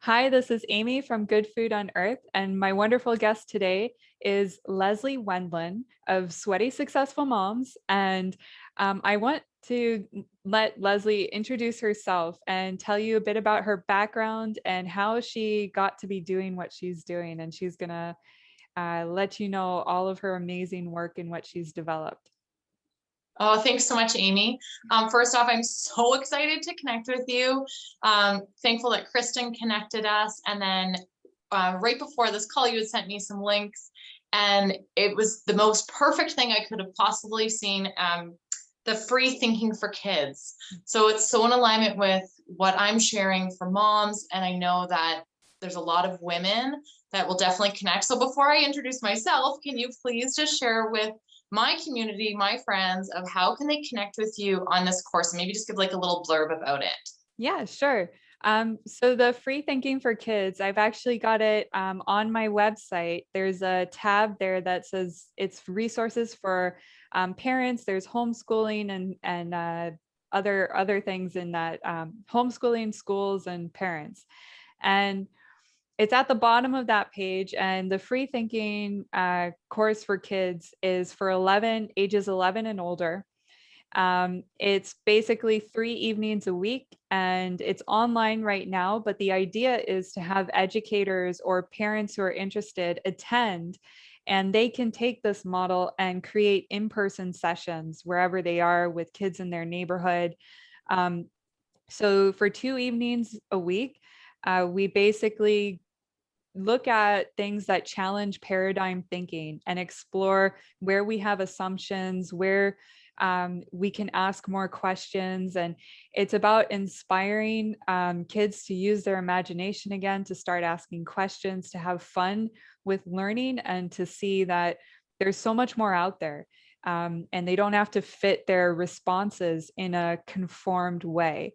Hi, this is Amy from Good Food on Earth, and my wonderful guest today is Leslie Wendland of Sweaty Successful Moms. And I want to let Leslie introduce herself and tell you a bit about her background and how she got to be doing what she's doing. And she's going to let you know all of her amazing work and what she's developed. Oh, thanks so much, Amy. First off, I'm so excited to connect with you. Thankful that Kristen connected us. And then right before this call, you had sent me some links, and it was the most perfect thing I could have possibly seen. The free thinking for kids. So it's so in alignment with what I'm sharing for moms. And I know that there's a lot of women that will definitely connect. So before I introduce myself, can you please just share with my community, my friends, of how can they connect with you on this course, and maybe just give like a little blurb about it. Yeah, sure. So the free thinking for kids, I've actually got it on my website. There's a tab there that says it's resources for parents. There's homeschooling and other things in that homeschooling, schools, and parents. And it's at the bottom of that page. And the free thinking course for kids is for ages 11 and older. It's basically 3 evenings a week and it's online right now, but the idea is to have educators or parents who are interested attend, and they can take this model and create in-person sessions wherever they are with kids in their neighborhood. So for 2 evenings a week, we basically look at things that challenge paradigm thinking and explore where we have assumptions, where we can ask more questions. And it's about inspiring kids to use their imagination again, to start asking questions, to have fun with learning, and to see that there's so much more out there. And they don't have to fit their responses in a conformed way.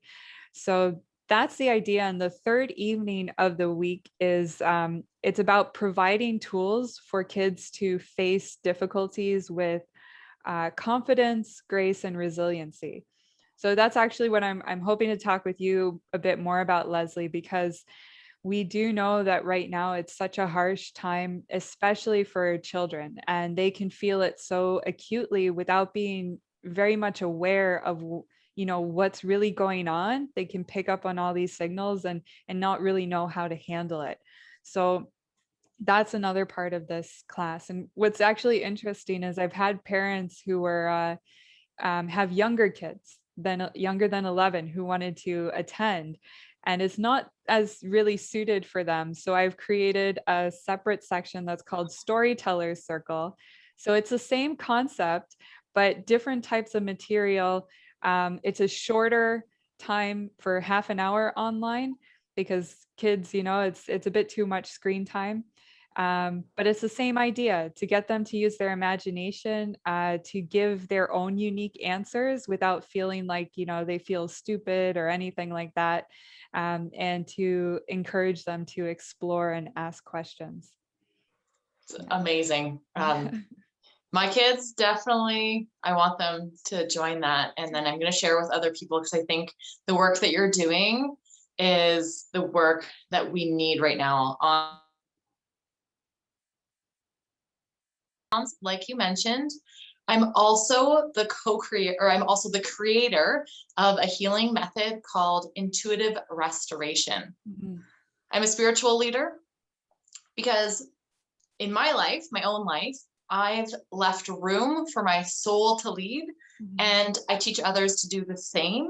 So that's the idea. And the third evening of the week is it's about providing tools for kids to face difficulties with confidence, grace, and resiliency. So that's actually what I'm hoping to talk with you a bit more about, Leslie, because we do know that right now it's such a harsh time, especially for children, and they can feel it so acutely without being very much aware of what's really going on. They can pick up on all these signals and not really know how to handle it. So that's another part of this class. And what's actually interesting is I've had parents who were have younger kids than younger than 11 who wanted to attend, and it's not as really suited for them. So I've created a separate section that's called Storytellers Circle. So it's the same concept, but different types of material. It's a shorter time for half an hour online because kids, it's a bit too much screen time. But it's the same idea, to get them to use their imagination, to give their own unique answers without feeling like, they feel stupid or anything like that, and to encourage them to explore and ask questions. It's amazing. My kids, definitely, I want them to join that. And then I'm going to share with other people, because I think the work that you're doing is the work that we need right now. Like you mentioned, I'm also the creator of a healing method called intuitive restoration. Mm-hmm. I'm a spiritual leader because in my life, my own life, I've left room for my soul to lead. Mm-hmm. And I teach others to do the same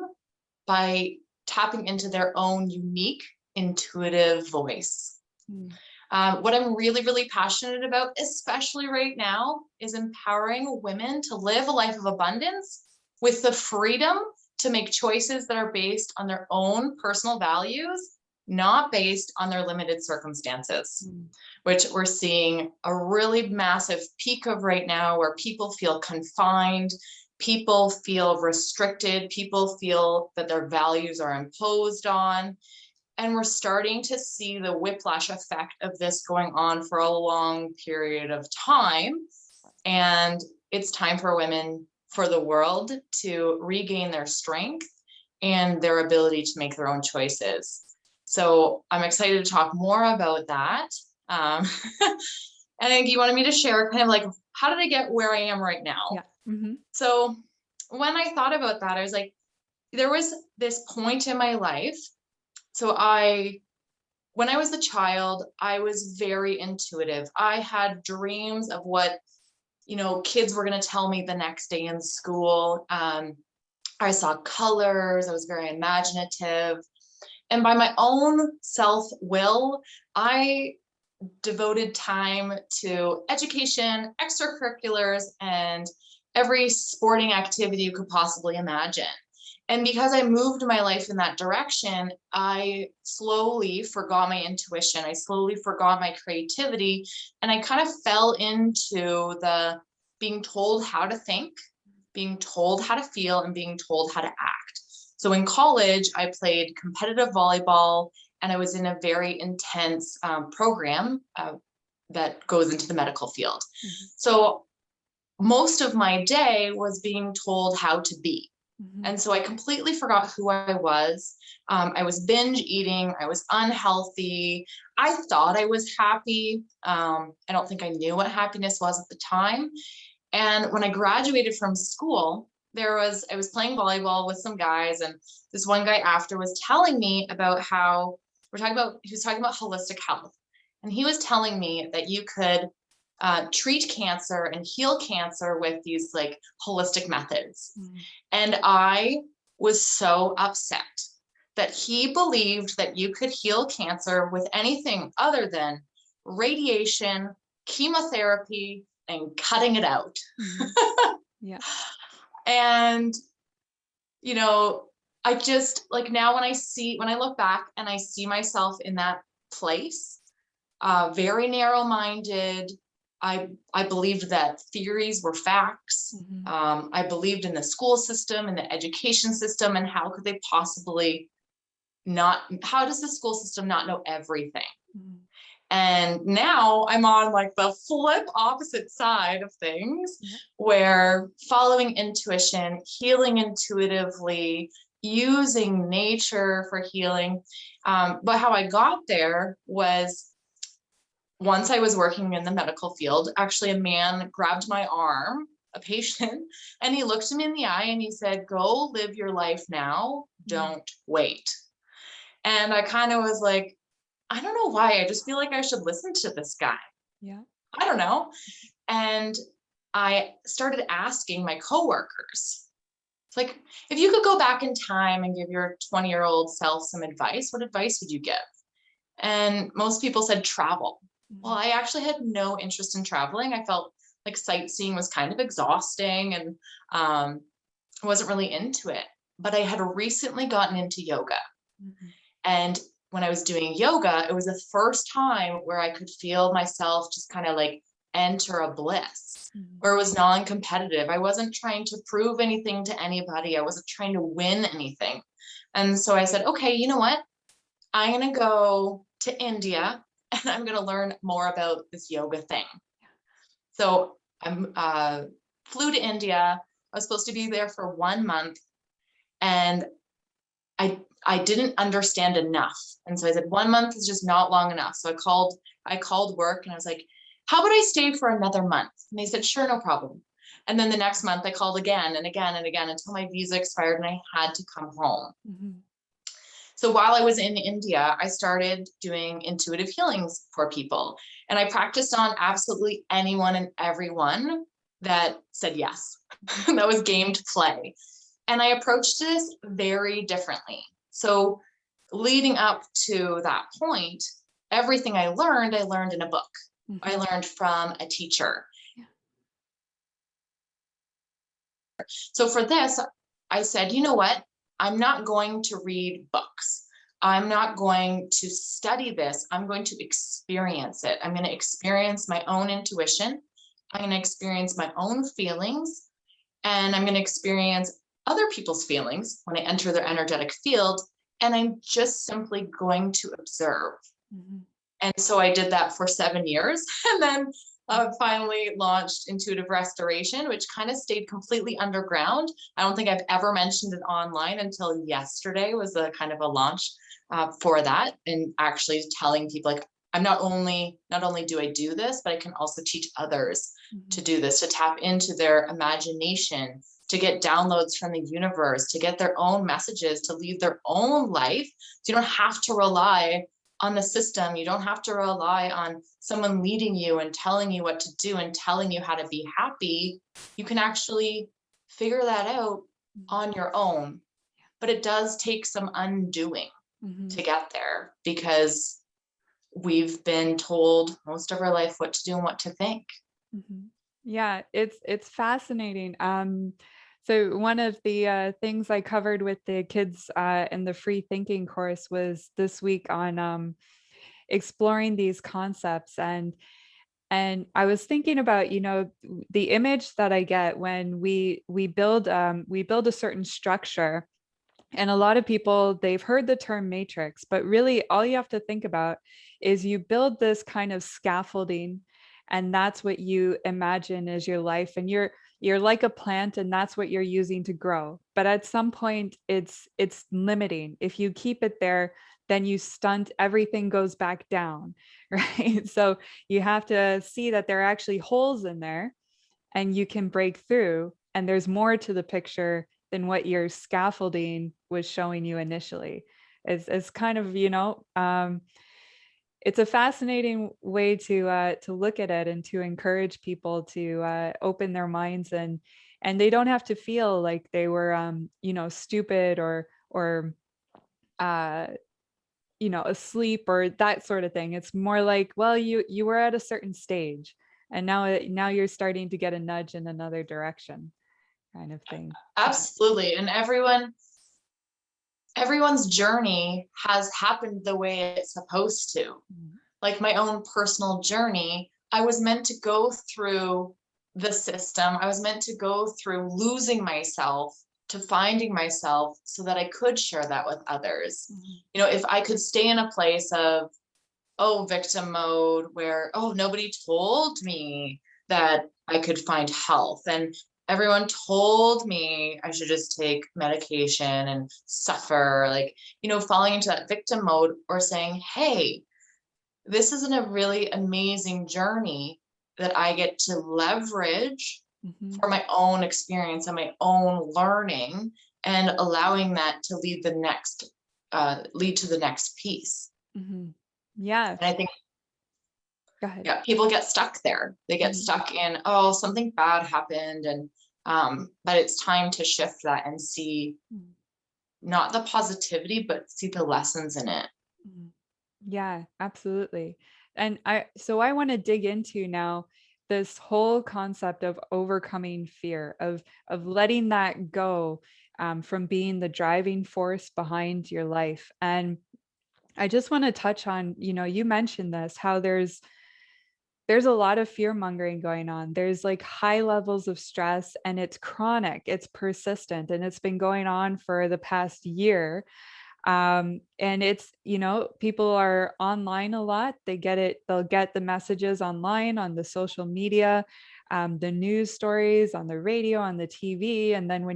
by tapping into their own unique intuitive voice. Mm. What I'm really, really passionate about, especially right now, is empowering women to live a life of abundance with the freedom to make choices that are based on their own personal values, not based on their limited circumstances, which we're seeing a really massive peak of right now, where people feel confined, people feel restricted, people feel that their values are imposed on. And we're starting to see the whiplash effect of this going on for a long period of time. And it's time for women, for the world, to regain their strength and their ability to make their own choices. So I'm excited to talk more about that. I think you wanted me to share kind of like, how did I get where I am right now? Yeah. Mm-hmm. So when I thought about that, I was like, there was this point in my life. So when I was a child, I was very intuitive. I had dreams of what, kids were going to tell me the next day in school. I saw colors. I was very imaginative. And by my own self-will, I devoted time to education, extracurriculars, and every sporting activity you could possibly imagine. And because I moved my life in that direction, I slowly forgot my intuition. I slowly forgot my creativity. And I kind of fell into the being told how to think, being told how to feel, and being told how to act. So in college, I played competitive volleyball, and I was in a very intense program that goes into the medical field. Mm-hmm. So most of my day was being told how to be. Mm-hmm. And so I completely forgot who I was. I was binge eating. I was unhealthy. I thought I was happy. I don't think I knew what happiness was at the time. And when I graduated from school, I was playing volleyball with some guys, and this one guy after was telling me about how he was talking about holistic health. And he was telling me that you could treat cancer and heal cancer with these like holistic methods. Mm. And I was so upset that he believed that you could heal cancer with anything other than radiation, chemotherapy, and cutting it out. Mm-hmm. Yeah. And, I just like now when I look back and I see myself in that place, very narrow-minded. I believed that theories were facts. Mm-hmm. I believed in the school system and the education system, and how does the school system not know everything? Mm-hmm. And now I'm on like the flip opposite side of things, yeah, where following intuition, healing intuitively, using nature for healing. But how I got there was once I was working in the medical field, actually a man grabbed my arm, a patient, and he looked me in the eye and he said, "Go live your life now. Don't wait." And I kind of was like, I don't know why. I just feel like I should listen to this guy. Yeah. I don't know. And I started asking my coworkers, it's like, if you could go back in time and give your 20-year-old self some advice, what advice would you give? And most people said travel. Mm-hmm. Well, I actually had no interest in traveling. I felt like sightseeing was kind of exhausting, and I wasn't really into it. But I had recently gotten into yoga. Mm-hmm. And when I was doing yoga, it was the first time where I could feel myself just kind of like enter a bliss, mm-hmm, where it was non-competitive. I wasn't trying to prove anything to anybody. I wasn't trying to win anything. And so I said, okay, you know what? I'm going to go to India and I'm going to learn more about this yoga thing. So I flew to India. I was supposed to be there for 1 month, and I didn't understand enough. And so I said, 1 month is just not long enough. So I called work and I was like, how about I stay for another month? And they said, sure, no problem. And then the next month I called again and again and again until my visa expired and I had to come home. Mm-hmm. So while I was in India, I started doing intuitive healings for people. And I practiced on absolutely anyone and everyone that said yes. That was game to play. And I approached this very differently. So leading up to that point, everything I learned in a book. Mm-hmm. I learned from a teacher. Yeah. So for this, I said, you know what? I'm not going to read books. I'm not going to study this. I'm going to experience it. I'm going to experience my own intuition. I'm going to experience my own feelings. And I'm going to experience other people's feelings when I enter their energetic field. And I'm just simply going to observe. Mm-hmm. And so I did that for 7 years. And then finally launched intuitive restoration, which kind of stayed completely underground. I don't think I've ever mentioned it online until yesterday was a kind of a launch for that, and actually telling people like, I'm not only do I do this, but I can also teach others to do this, to tap into their imagination, to get downloads from the universe, to get their own messages, to lead their own life. So you don't have to rely on the system. You don't have to rely on someone leading you and telling you what to do and telling you how to be happy. You can actually figure that out on your own. But it does take some undoing to get there, because we've been told most of our life what to do and what to think. Yeah, it's fascinating. So one of the things I covered with the kids in the free thinking course was this week on exploring these concepts, and I was thinking about, you know, the image that I get when we build a certain structure. And a lot of people, they've heard the term matrix, but really all you have to think about is you build this kind of scaffolding, and that's what you imagine as your life. And you're like a plant, and that's what you're using to grow. But at some point it's limiting. If you keep it there, then you stunt, everything goes back down, right? So you have to see that there are actually holes in there, and you can break through, and there's more to the picture than what your scaffolding was showing you initially. Is kind of, you know, it's a fascinating way to look at it, and to encourage people to open their minds, and they don't have to feel like they were you know, stupid or uh you know, asleep or that sort of thing. It's more like, well, you were at a certain stage, and now you're starting to get a nudge in another direction, kind of thing. Absolutely. And everyone's journey has happened the way it's supposed to. Like my own personal journey, I was meant to go through the system. I was meant to go through losing myself to finding myself, so that I could share that with others. You know, if I could stay in a place of, oh, victim mode, where, oh, nobody told me that I could find health, and everyone told me I should just take medication and suffer, like, you know, falling into that victim mode, or saying, hey, this isn't a really amazing journey that I get to leverage for my own experience and my own learning, and allowing that to lead to the next piece. Yeah. And I think, Go ahead. yeah, people get stuck there. They get stuck in, oh, something bad happened, and but it's time to shift that and see not the positivity, but see the lessons in it. Yeah, absolutely. And I want to dig into now this whole concept of overcoming fear, of letting that go, from being the driving force behind your life. And I just want to touch on, you know, you mentioned this, how there's a lot of fear mongering going on. There's like high levels of stress, and it's chronic, it's persistent, and it's been going on for the past year. And it's, you know, people are online a lot. They'll get the messages online, on the social media, the news stories, on the radio, on the TV. And then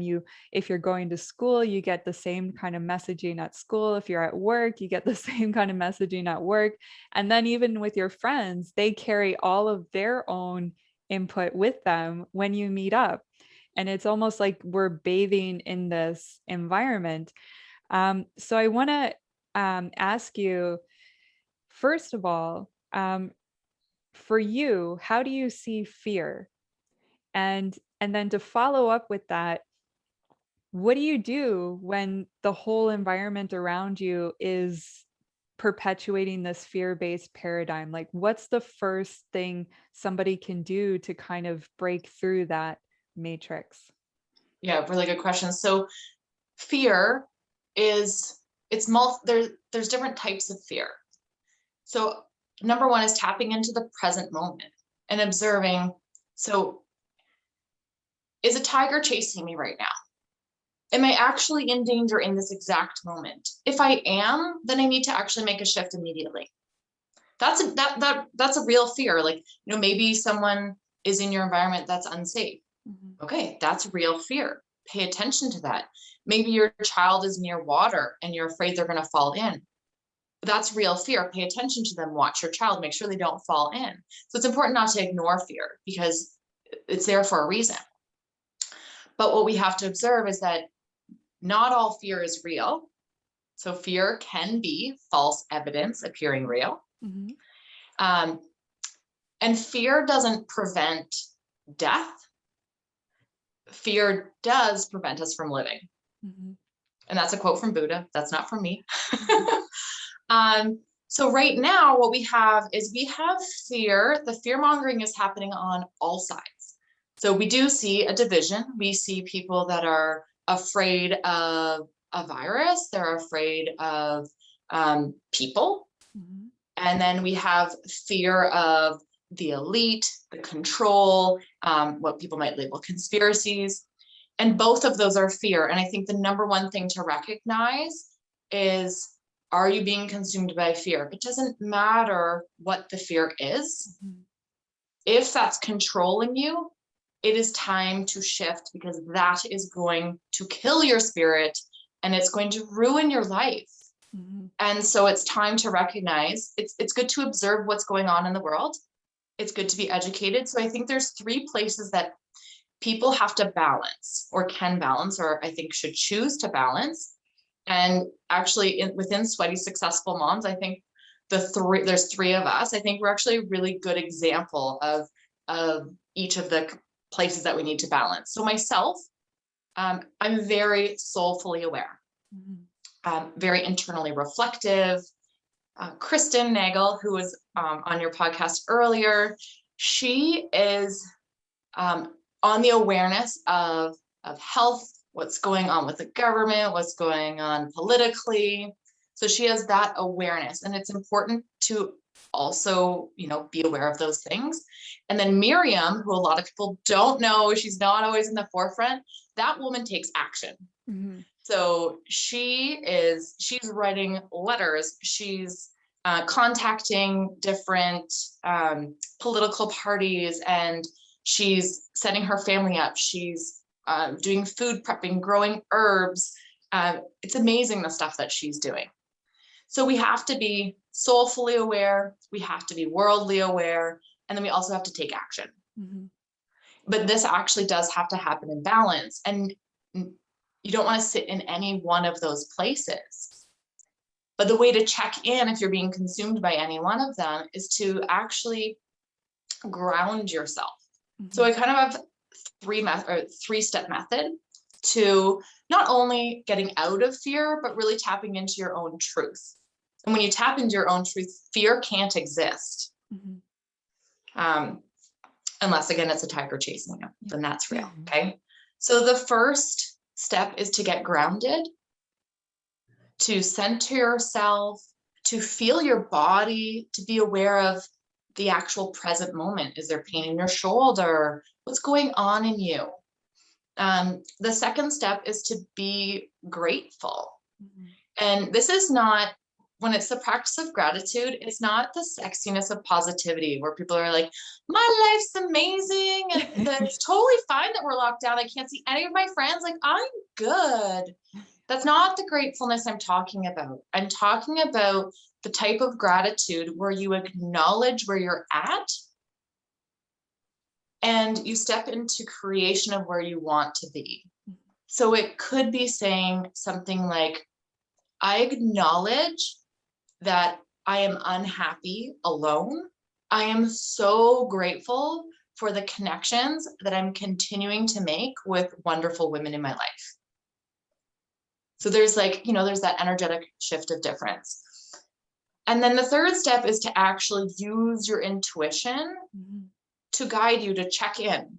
if you're going to school, you get the same kind of messaging at school. If you're at work, you get the same kind of messaging at work. And then even with your friends, they carry all of their own input with them when you meet up. And it's almost like we're bathing in this environment. So I want to ask you, first of all, for you, how do you see fear? And then to follow up with that, what do you do when the whole environment around you is perpetuating this fear-based paradigm? Like, what's the first thing somebody can do to kind of break through that matrix? Yeah, really good question. So fear is, there's different types of fear. So number one is tapping into the present moment and observing, so is a tiger chasing me right now? Am I actually in danger in this exact moment? If I am, then I need to actually make a shift immediately. That's a real fear. Like, maybe someone is in your environment that's unsafe. Okay, that's real fear. Pay attention to that. Maybe your child is near water and you're afraid they're going to fall in. That's real fear. Pay attention to them. Watch your child. Make sure they don't fall in. So it's important not to ignore fear because it's there for a reason. But what we have to observe is that not all fear is real. So fear can be false evidence appearing real. And fear doesn't prevent death. Fear does prevent us from living. And that's a quote from Buddha. That's not from me. So right now, what we have fear. The fear mongering is happening on all sides. So we do see a division. We see people that are afraid of a virus. They're afraid of people. And then we have fear of the elite, the control, what people might label conspiracies. And both of those are fear. And I think the number one thing to recognize is, are you being consumed by fear? It doesn't matter what the fear is. If that's controlling you, it is time to shift, because that is going to kill your spirit and it's going to ruin your life. And so it's time to recognize it's good to observe what's going on in the world. It's good to be educated. So I think there's 3 places that people have to balance, or can balance, or I think should choose to balance. And actually within Sweaty Successful Moms, I think there's 3 of us. I think we're actually a really good example of each of the places that we need to balance. So myself, I'm very soulfully aware, very internally reflective. Kristen Nagel, who was on your podcast earlier, she is on the awareness of health, what's going on with the government, what's going on politically. So she has that awareness, and it's important to also, be aware of those things. And then Miriam, who a lot of people don't know, she's not always in the forefront. That woman takes action. So she's writing letters. She's contacting different political parties, and she's setting her family up. She's doing food prepping, growing herbs. It's amazing the stuff that she's doing. So we have to be soulfully aware. We have to be worldly aware. And then we also have to take action. But this actually does have to happen in balance. And you don't want to sit in any one of those places. But the way to check in if you're being consumed by any one of them is to actually ground yourself. So I kind of have 3-step method to not only getting out of fear, but really tapping into your own truth. And when you tap into your own truth, fear can't exist. Unless, again, it's a tiger chasing you, then that's real. Okay. So the first step is to get grounded, to center yourself, to feel your body, to be aware of the actual present moment. Is there pain in your shoulder? What's going on in you? The second step is to be grateful. And this is not, when it's the practice of gratitude, it's not the sexiness of positivity where people are like, my life's amazing and it's totally fine that we're locked down. I can't see any of my friends. Like, I'm good. That's not the gratefulness I'm talking about. I'm talking about the type of gratitude where you acknowledge where you're at and you step into creation of where you want to be. So it could be saying something like, I acknowledge that I am unhappy alone. I am so grateful for the connections that I'm continuing to make with wonderful women in my life. So there's there's that energetic shift of difference. And then the third step is to actually use your intuition to guide you, to check in.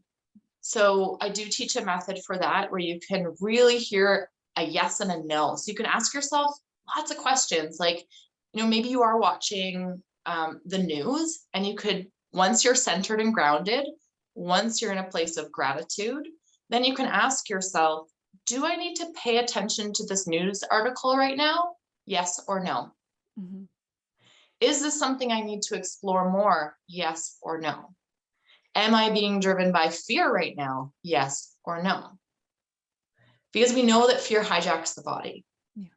So I do teach a method for that where you can really hear a yes and a no. So you can ask yourself lots of questions, like, maybe you are watching the news, and you could, once you're centered and grounded, once you're in a place of gratitude, then you can ask yourself, do I need to pay attention to this news article right now? Yes or no? Is this something I need to explore more? Yes or no? Am I being driven by fear right now? Yes or no? Because we know that fear hijacks the body. Yeah.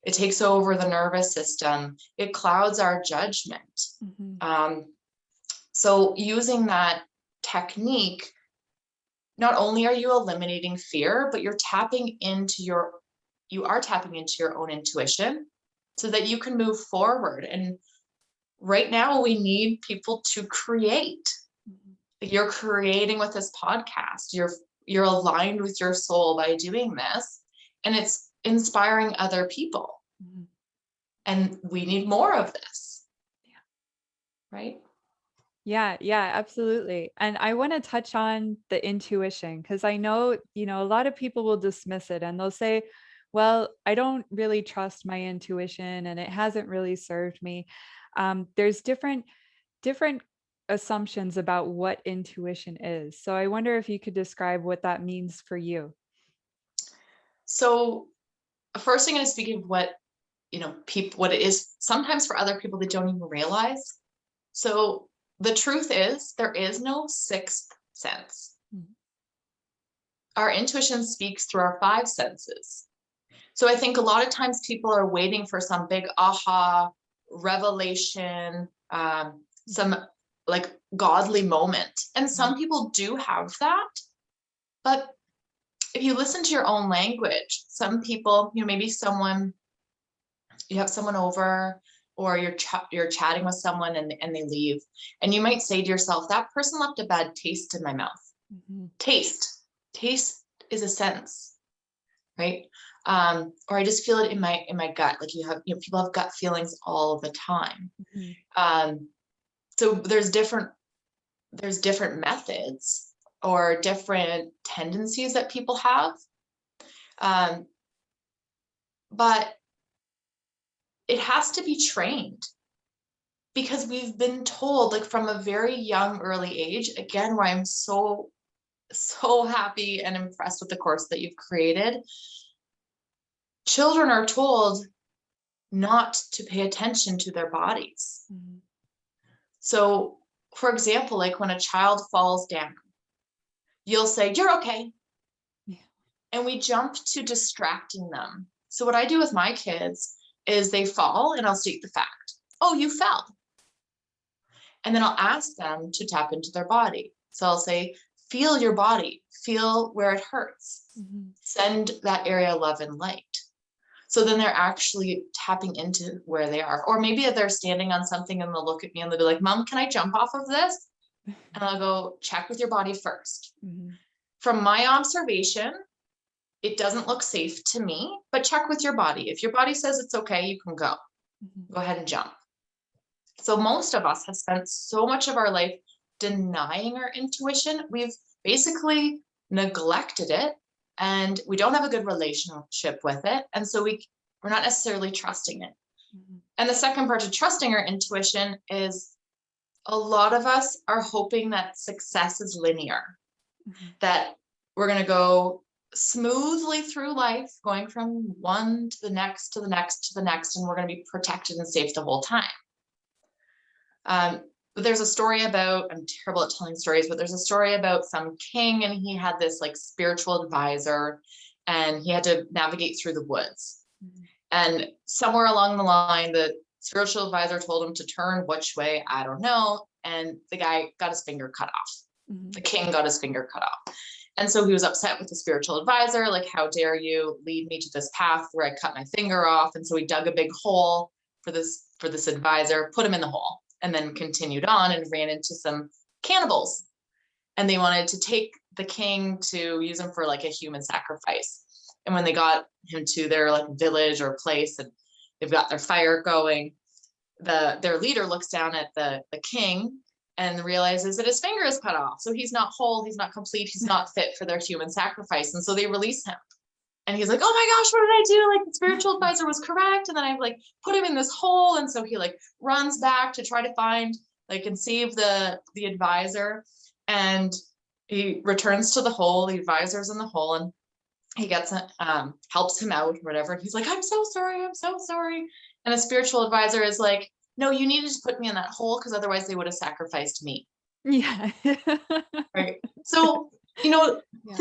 It takes over the nervous system. It clouds our judgment. So using that technique, not only are you eliminating fear, but you are tapping into your own intuition so that you can move forward. And right now we need people to create. You're creating with this podcast. You're aligned with your soul by doing this, and it's inspiring other people. And we need more of this. Yeah. Right? Yeah, absolutely. And I want to touch on the intuition, because I know, a lot of people will dismiss it and they'll say, well, I don't really trust my intuition and it hasn't really served me. There's different assumptions about what intuition is. So I wonder if you could describe what that means for you. So first I'm going to speak of what it is sometimes for other people they don't even realize. So the truth is there is no sixth sense. Our intuition speaks through our five senses. So I think a lot of times people are waiting for some big aha revelation, some like godly moment. And some people do have that. But if you listen to your own language, some people, maybe you have someone over, or you're chatting with someone and they leave, and you might say to yourself, that person left a bad taste in my mouth. Taste is a sense, right? Or I just feel it in my gut. Like people have gut feelings all the time. So there's different methods or different tendencies that people have. But it has to be trained, because we've been told, like from a very young, early age, again, where I'm so happy and impressed with the course that you've created. Children are told not to pay attention to their bodies. So, for example, like when a child falls down, you'll say, "You're okay." Yeah. And we jump to distracting them. So what I do with my kids is they fall and I'll state the fact. "Oh, you fell." And then I'll ask them to tap into their body. So I'll say, "Feel your body, feel where it hurts." Send that area love and light. So then they're actually tapping into where they are. Or maybe if they're standing on something and they'll look at me and they'll be like, "Mom, can I jump off of this?" And I'll go, "Check with your body first." From my observation, it doesn't look safe to me, but check with your body. If your body says it's okay, you can go. Go ahead and jump. So most of us have spent so much of our life denying our intuition. We've basically neglected it, and we don't have a good relationship with it. And so we're not necessarily trusting it. And the second part of trusting our intuition is a lot of us are hoping that success is linear, that we're going to go smoothly through life, going from one to the next, to the next, to the next, and we're going to be protected and safe the whole time. But there's a story about, I'm terrible at telling stories, but there's a story about some king, and he had this like spiritual advisor, and he had to navigate through the woods. And somewhere along the line, the spiritual advisor told him to turn which way, I don't know. And the guy got his finger cut off. The king got his finger cut off. And so he was upset with the spiritual advisor, like, "How dare you lead me to this path where I cut my finger off?" And so he dug a big hole for this advisor, put him in the hole, and then continued on and ran into some cannibals. And they wanted to take the king to use him for like a human sacrifice. And when they got him to their like village or place, and they've got their fire going, their leader looks down at the king and realizes that his finger is cut off. So he's not whole, he's not complete, he's not fit for their human sacrifice. And so they release him. And he's like, "Oh my gosh, what did I do? Like, the spiritual advisor was correct. And then I like put him in this hole." And so he like runs back to try to find like and save the advisor. And he returns to the hole. The advisor's in the hole, and he gets helps him out or whatever. And he's like, "I'm so sorry. I'm so sorry." And the spiritual advisor is like, no, you needed to put me in that hole because otherwise they would have sacrificed me. Yeah. Right. So, you know, Yeah.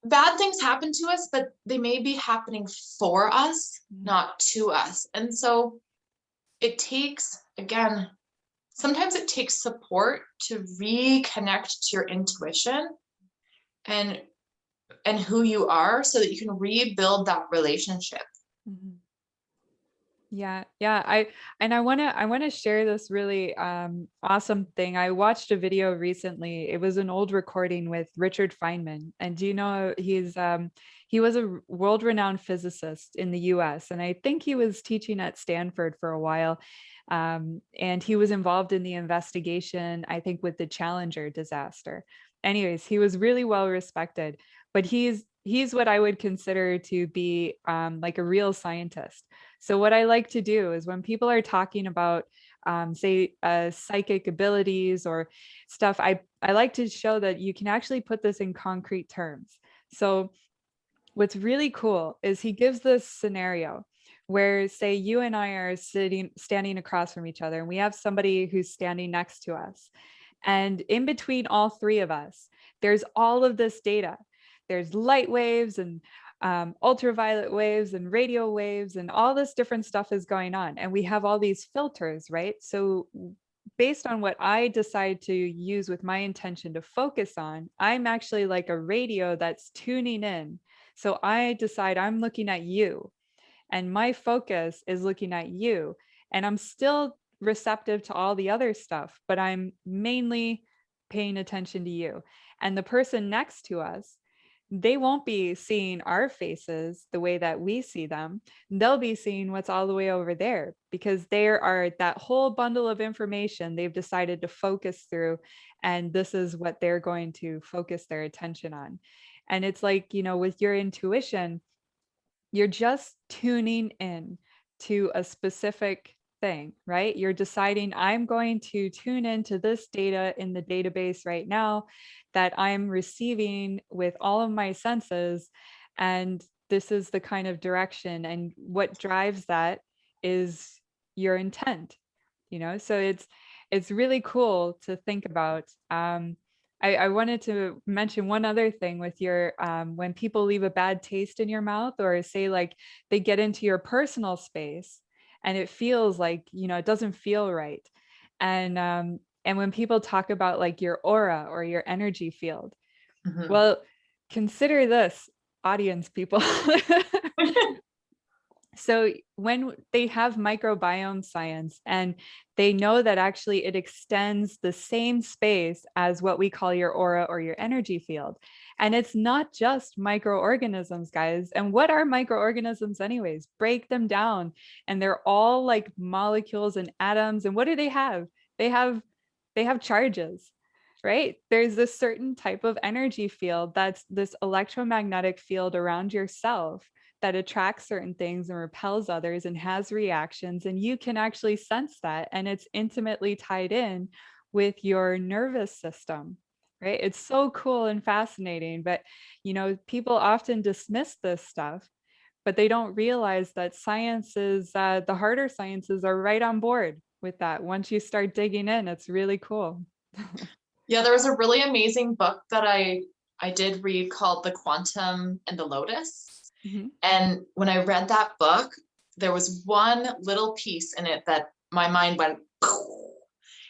bad things happen to us, but they may be happening for us, not to us. And so it takes, again, sometimes it takes support to reconnect to your intuition and who you are so that you can rebuild that relationship. Mhm. Yeah, yeah. I want to share this really awesome thing. I watched a video recently. It was an old recording with Richard Feynman. And do you know he was a world-renowned physicist in the US, and I think he was teaching at Stanford for a while. And he was involved in the investigation, I think, with the Challenger disaster. Anyways, he was really well respected, but he's what I would consider to be like a real scientist. So what I like to do is when people are talking about, say, psychic abilities or stuff, I like to show that you can actually put this in concrete terms. So what's really cool is he gives this scenario where, say, you and I are standing across from each other, and we have somebody who's standing next to us. And in between all three of us, there's all of this data. There's light waves and ultraviolet waves and radio waves, and all this different stuff is going on. And we have all these filters, right? So based on what I decide to use with my intention to focus on, I'm actually like a radio that's tuning in. So I decide I'm looking at you, and my focus is looking at you, and I'm still receptive to all the other stuff, but I'm mainly paying attention to you. And the person next to us, they won't be seeing our faces the way that we see them. They'll be seeing what's all the way over there, because there are that whole bundle of information they've decided to focus through, and this is what they're going to focus their attention on. And it's like, with your intuition, you're just tuning in to a specific thing, right? You're deciding, I'm going to tune into this data in the database right now that I'm receiving with all of my senses. And this is the kind of direction. And what drives that is your intent, So it's really cool to think about. I wanted to mention one other thing with your when people leave a bad taste in your mouth, or say like they get into your personal space and it feels like, it doesn't feel right. And when people talk about like your aura or your energy field, Mhm. well, consider this, audience people. So when they have microbiome science, and they know that actually it extends the same space as what we call your aura or your energy field. And it's not just microorganisms, guys. And what are microorganisms anyways? Break them down. And they're all like molecules and atoms. And what do they have? They have they have charges, right? There's this certain type of energy field, that's this electromagnetic field around yourself, that attracts certain things and repels others and has reactions. And you can actually sense that. And it's intimately tied in with your nervous system, right? It's so cool and fascinating. But, people often dismiss this stuff, but they don't realize that sciences, the harder sciences, are right on board with that. Once you start digging in, it's really cool. Yeah, there was a really amazing book that I did read called The Quantum and the Lotus. Mhm. And when I read that book, there was one little piece in it that my mind went,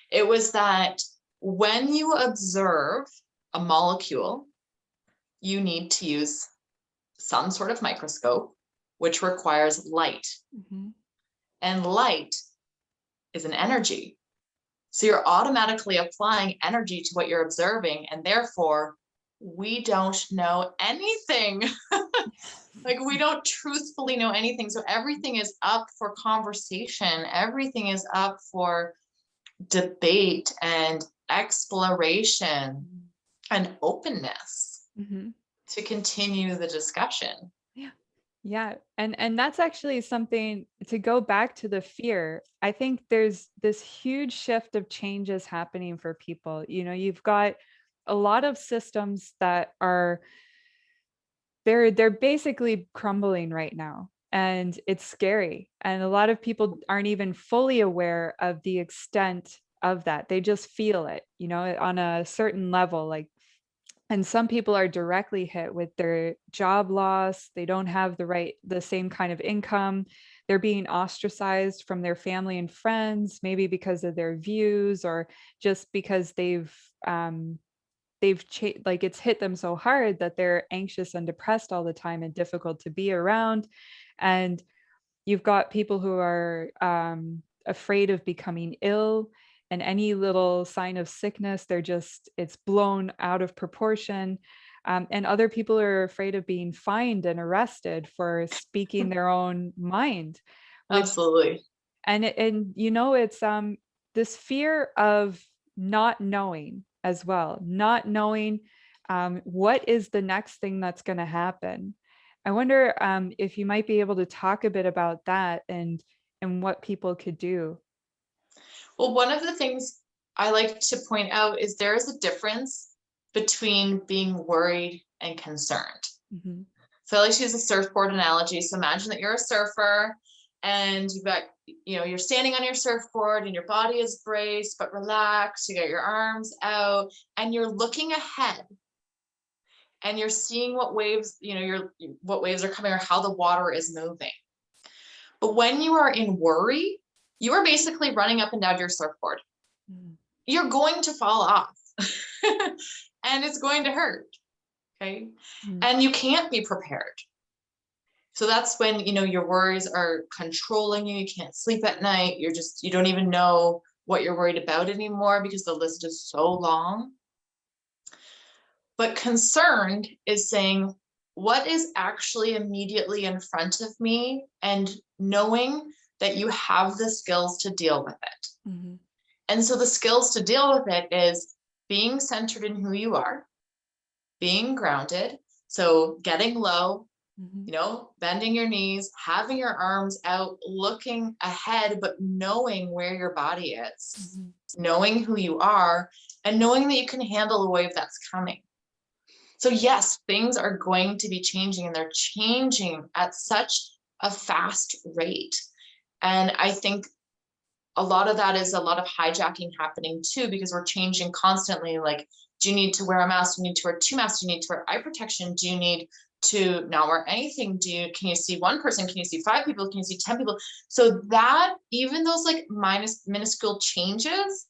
it was that when you observe a molecule, you need to use some sort of microscope, which requires light. Mhm. And light is an energy. So you're automatically applying energy to what you're observing, and therefore we don't know anything. Like, we don't truthfully know anything. So everything is up for conversation. Everything is up for debate and exploration and openness Mhm. to continue the discussion. Yeah. Yeah. And that's actually something to go back to the fear. I think there's this huge shift of changes happening for people. You've got a lot of systems that are they're basically crumbling right now. and it's scary. And a lot of people aren't even fully aware of the extent of that. They just feel it, on a certain level. And some people are directly hit with their job loss. They don't have the same kind of income. They're being ostracized from their family and friends, maybe because of their views, or just because like it's hit them so hard that they're anxious and depressed all the time and difficult to be around. And you've got people who are afraid of becoming ill, and any little sign of sickness, it's blown out of proportion. And other people are afraid of being fined and arrested for speaking their own mind, which, Absolutely. and it's this fear of not knowing as well, not knowing what is the next thing that's going to happen. I wonder if you might be able to talk a bit about that, and what people could do. Well, one of the things I like to point out is there is a difference between being worried and concerned. Mhm. So I like to use a surfboard analogy. So imagine that you're a surfer and you're standing on your surfboard and your body is braced but relaxed. You got your arms out and you're looking ahead and you're seeing what waves, what waves are coming or how the water is moving. But when you are in worry, you are basically running up and down your surfboard. Mm. You're going to fall off and it's going to hurt. Okay. Mm. And you can't be prepared. So that's when, your worries are controlling you. You can't sleep at night. You don't even know what you're worried about anymore because the list is so long. But concerned is saying, what is actually immediately in front of me, and knowing that you have the skills to deal with it. Mm-hmm. And so the skills to deal with it is being centered in who you are, being grounded. So getting low, Mm-hmm. Bending your knees, having your arms out, looking ahead, but knowing where your body is, Mm-hmm. knowing who you are, and knowing that you can handle a wave that's coming. So yes, things are going to be changing, and they're changing at such a fast rate. And I think a lot of that is a lot of hijacking happening too, because we're changing constantly. Like, do you need to wear a mask? Do you need to wear 2 masks? Do you need to wear eye protection? Do you need to not wear anything? Can you see 1 person? Can you see 5 people? Can you see 10 people? So that, even those like minuscule changes,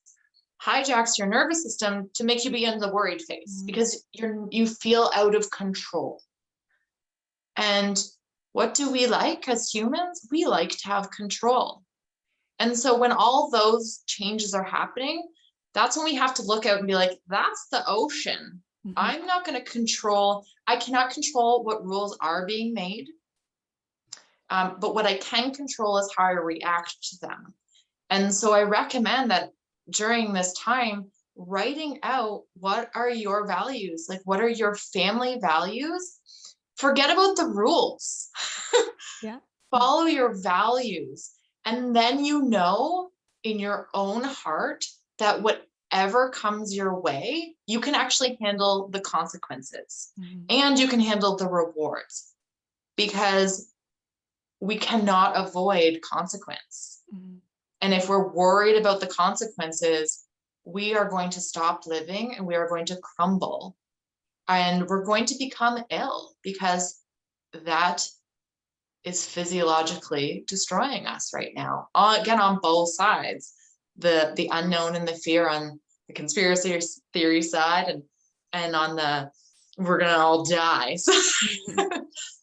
hijacks your nervous system to make you be in the worried phase, because you feel out of control. And what do we like as humans? We like to have control. And so when all those changes are happening, that's when we have to look out and be like, that's the ocean. Mm-hmm. I'm not going to control. I cannot control what rules are being made. But what I can control is how I react to them. And so I recommend that during this time, writing out, what are your values? Like, what are your family values? Forget about the rules. Yeah. Follow your values. And then in your own heart that whatever comes your way, you can actually handle the consequences. Mm-hmm. And you can handle the rewards, because we cannot avoid consequence. Mm-hmm. And if we're worried about the consequences, we are going to stop living and we are going to crumble. And we're going to become ill, because that is physiologically destroying us right now. Again, on both sides, the unknown and the fear on the conspiracy theory side, and on the we're gonna all die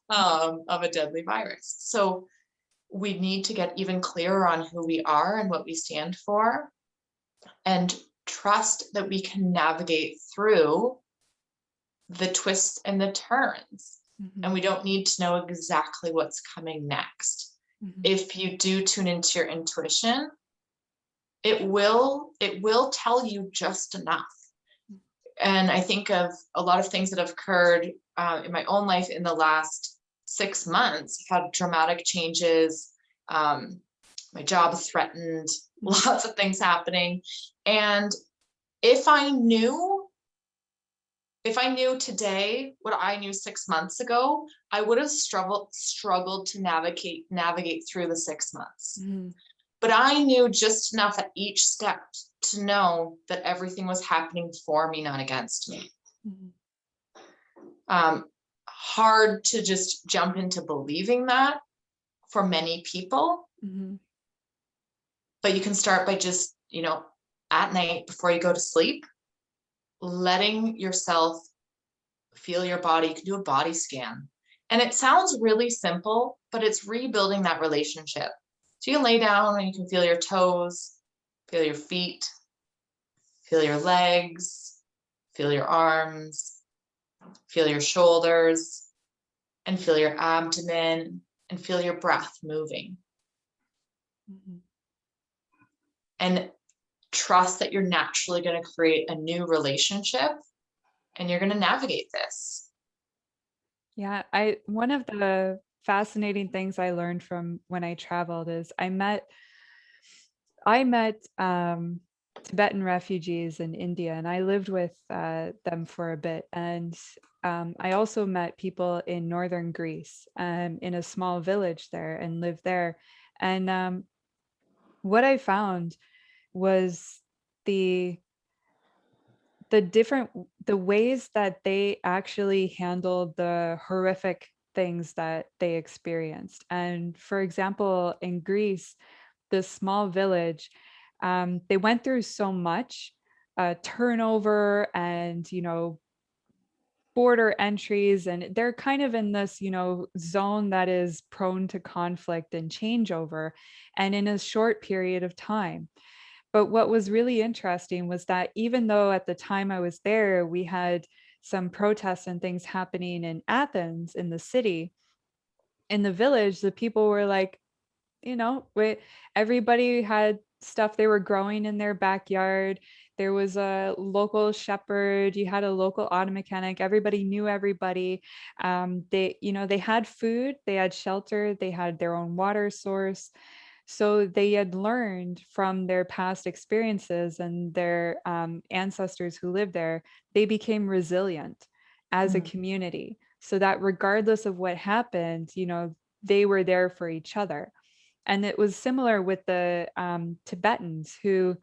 of a deadly virus. So we need to get even clearer on who we are and what we stand for, and trust that we can navigate through the twists and the turns. Mm-hmm. And we don't need to know exactly what's coming next. Mm-hmm. If you do tune into your intuition, it will tell you just enough. And I think of a lot of things that have occurred in my own life in the last 6 months. I've had dramatic changes. My job is threatened, lots of things happening. And if I knew if I knew today what I knew 6 months ago, I would have struggled to navigate through the 6 months. Mm-hmm. But I knew just enough at each step to know that everything was happening for me, not against me. Mm-hmm. Hard to just jump into believing that for many people. Mm-hmm. But you can start by just, at night before you go to sleep, letting yourself feel your body. You can do a body scan. And it sounds really simple, but it's rebuilding that relationship. So you can lay down and you can feel your toes, feel your feet, feel your legs, feel your arms, feel your shoulders, and feel your abdomen, and feel your breath moving. Mm-hmm. And trust that you're naturally going to create a new relationship and you're going to navigate this. Yeah, one of the fascinating things I learned from when I traveled is I met Tibetan refugees in India, and I lived with them for a bit. And I also met people in northern Greece, in a small village there, and lived there. And what I found was the the ways that they actually handled the horrific things that they experienced. And for example, in Greece, this small village, they went through so much turnover and, border entries, and they're kind of in this, zone that is prone to conflict and changeover, and in a short period of time. But what was really interesting was that even though at the time I was there, we had some protests and things happening in Athens, in the city, in the village, the people were like, everybody had stuff they were growing in their backyard. There was a local shepherd. You had a local auto mechanic. Everybody knew everybody. They had food, they had shelter, they had their own water source. So they had learned from their past experiences and their ancestors who lived there. They became resilient as a community, so that regardless of what happened, they were there for each other. And it was similar with the Tibetans who,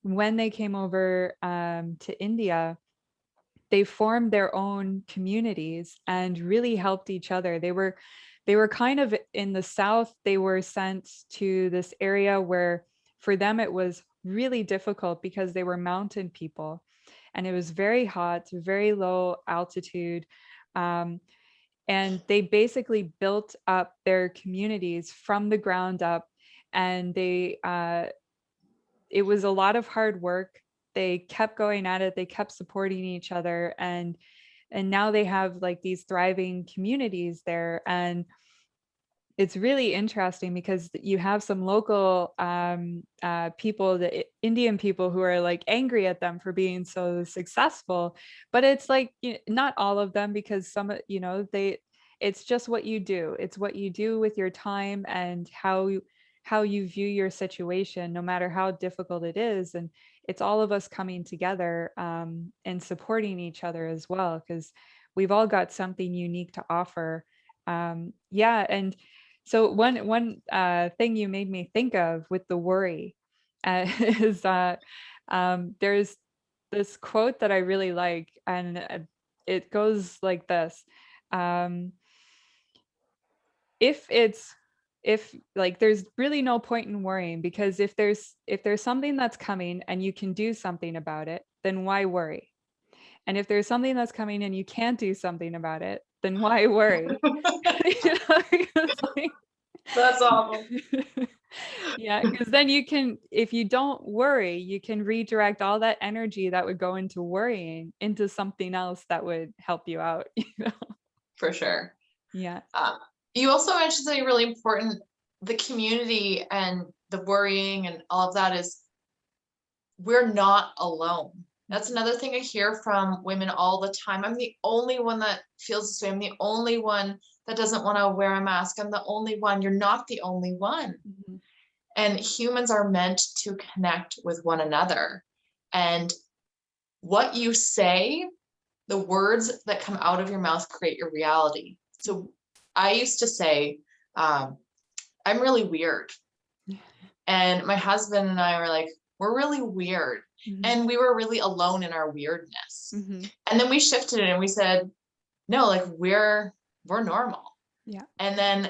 when they came over to India, they formed their own communities and really helped each other. They were kind of in the south. They were sent to this area where for them it was really difficult because they were mountain people, and it was very hot, very low altitude. And they basically built up their communities from the ground up, and it was a lot of hard work. They kept going at it, they kept supporting each other, and now they have like these thriving communities there. And it's really interesting because you have some local people, the Indian people, who are like angry at them for being so successful. But it's like, not all of them, because some, it's just what you do. It's what you do with your time and how you view your situation, no matter how difficult it is. And it's all of us coming together and supporting each other as well, because we've all got something unique to offer. Yeah, and so one thing you made me think of with the worry is there's this quote that I really like, and it goes like this: um, if like, there's really no point in worrying, because if there's something that's coming and you can do something about it, then why worry? And if there's something that's coming and you can't do something about it, then why worry? It's like, That's awful. yeah, because then you can, if you don't worry, you can redirect all that energy that would go into worrying into something else that would help you out. For sure. Yeah. You also mentioned something really important. The community and the worrying and all of that is, we're not alone. That's another thing I hear from women all the time. I'm the only one that feels this way. I'm the only one that doesn't want to wear a mask. I'm the only one. You're not the only one. Mhm. And humans are meant to connect with one another. And what you say the words that come out of your mouth create your reality. So I used to say, I'm really weird. And my husband and I were like, we're really weird. Mm-hmm. And we were really alone in our weirdness. Mm-hmm. And then we shifted it and we said, no, like we're normal. Yeah. And then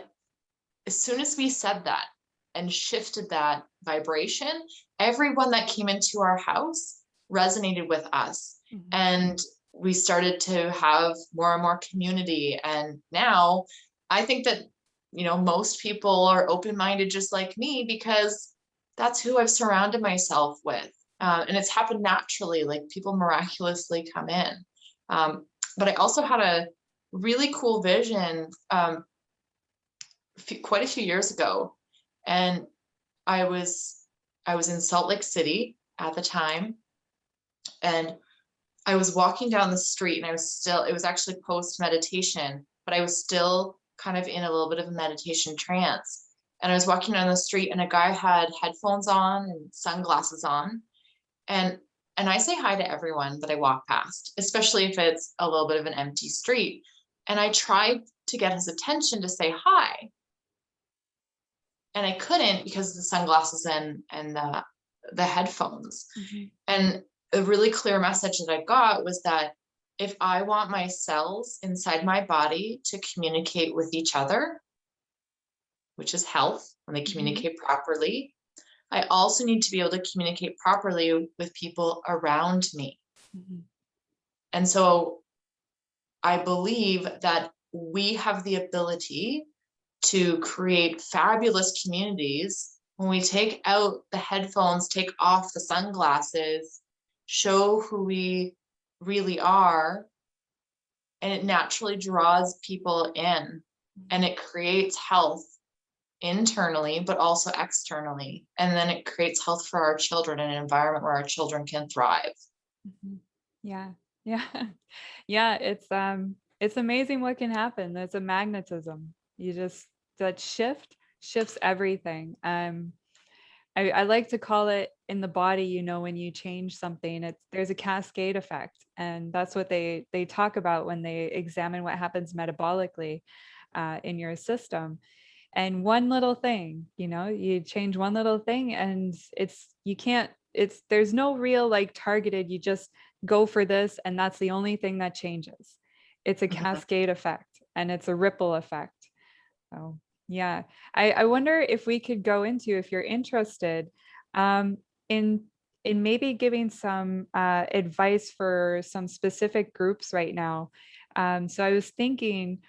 as soon as we said that and shifted that vibration, everyone that came into our house resonated with us. Mm-hmm. And we started to have more and more community. And now I think that, most people are open-minded just like me, because that's who I've surrounded myself with. And it's happened naturally, like people miraculously come in. But I also had a really cool vision quite a few years ago. And I was in Salt Lake City at the time, and I was walking down the street, and it was actually post meditation, but I was still kind of in a little bit of a meditation trance. And I was walking down the street, and a guy had headphones on and sunglasses on. And I say hi to everyone that I walk past, especially if it's a little bit of an empty street. And I tried to get his attention to say hi. And I couldn't because of the sunglasses and the headphones. Mm-hmm. And a really clear message that I got was that if I want my cells inside my body to communicate with each other, which is health, when they communicate properly, I also need to be able to communicate properly with people around me. Mm-hmm. And so I believe that we have the ability to create fabulous communities when we take out the headphones, take off the sunglasses, show who we really are, and it naturally draws people in, and it creates health internally, but also externally. And then it creates health for our children in an environment where our children can thrive. Mm-hmm. Yeah. Yeah. Yeah. It's amazing what can happen. There's a magnetism. That shifts everything. I like to call it in the body, when you change something, there's a cascade effect. And that's what they talk about when they examine what happens metabolically in your system. And one little thing, you change one little thing, and there's no real like targeted, you just go for this, and that's the only thing that changes. It's a cascade effect, and it's a ripple effect. So yeah, I wonder if we could go into, if you're interested, in maybe giving some advice for some specific groups right now. So I was thinking,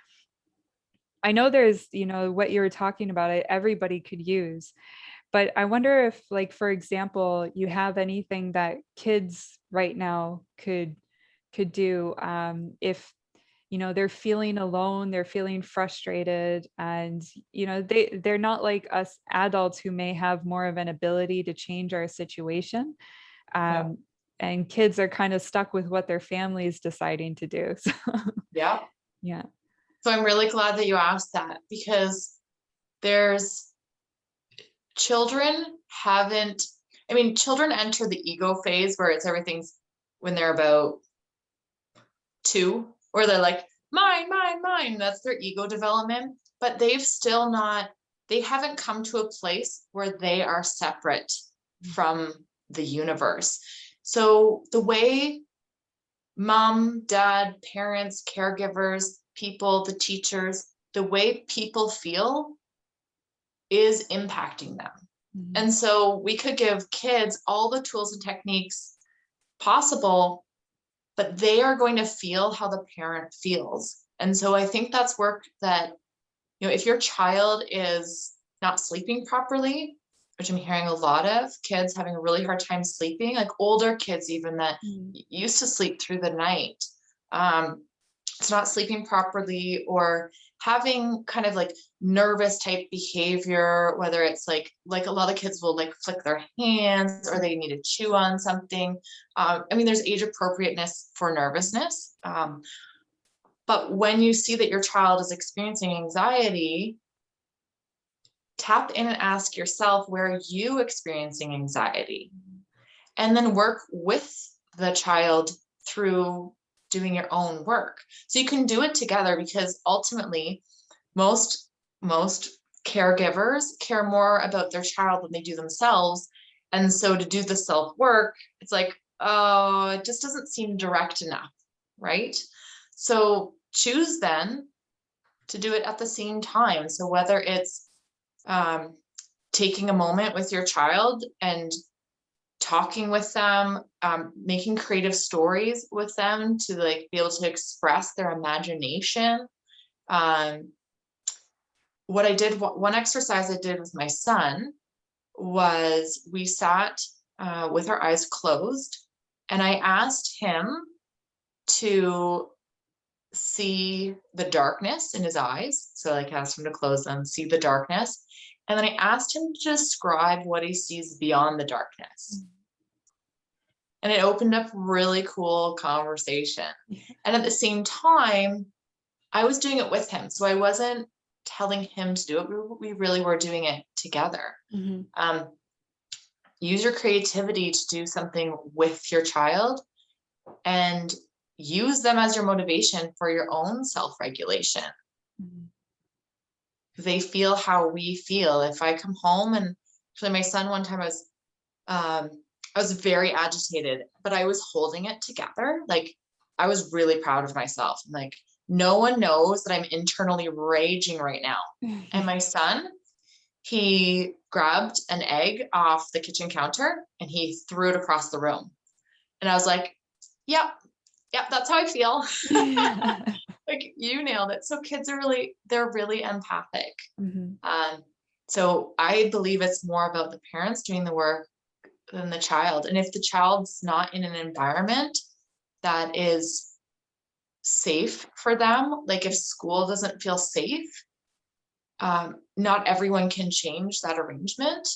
I know there's, what you were talking about, everybody could use, but I wonder if, like, for example, you have anything that kids right now could do, if they're feeling alone, they're feeling frustrated, and they're not like us adults who may have more of an ability to change our situation. Yeah. And kids are kind of stuck with what their family is deciding to do. So Yeah. yeah. So I'm really glad that you asked that, because children enter the ego phase where it's everything's when they're about 2, or they're like, mine, mine, mine. That's their ego development. But they haven't come to a place where they are separate from the universe. So the way mom, dad, parents, caregivers, people, the teachers, the way people feel is impacting them. Mm-hmm. And so we could give kids all the tools and techniques possible, but they are going to feel how the parent feels. And so I think that's work that, if your child is not sleeping properly, which I'm hearing a lot of kids having a really hard time sleeping, like older kids even that used to sleep through the night, it's not sleeping properly, or having kind of like nervous type behavior, whether it's like a lot of kids will like flick their hands, or they need to chew on something. There's age appropriateness for nervousness. But when you see that your child is experiencing anxiety, tap in and ask yourself, where are you experiencing anxiety? And then work with the child through doing your own work. So you can do it together, because ultimately most caregivers care more about their child than they do themselves. And so to do the self-work, it's like, oh, it just doesn't seem direct enough, right? So choose then to do it at the same time. So whether it's taking a moment with your child and talking with them, making creative stories with them to like be able to express their imagination. One exercise I did with my son was we sat with our eyes closed, and I asked him to see the darkness in his eyes. So like asked him to close them, see the darkness. And then I asked him to describe what he sees beyond the darkness. And it opened up really cool conversation. And at the same time, I was doing it with him. So I wasn't telling him to do it. We really were doing it together. Use your creativity to do something with your child, and use them as your motivation for your own self-regulation. They feel how we feel. If I come home, and actually my son one time I was very agitated, but I was holding it together. Like I was really proud of myself. Like no one knows that I'm internally raging right now. And my son, he grabbed an egg off the kitchen counter and he threw it across the room. And I was like, yep, that's how I feel. Like you nailed it. So kids are they're really empathic. So I believe it's more about the parents doing the work than the child. And if the child's not in an environment that is safe for them, like if school doesn't feel safe, not everyone can change that arrangement.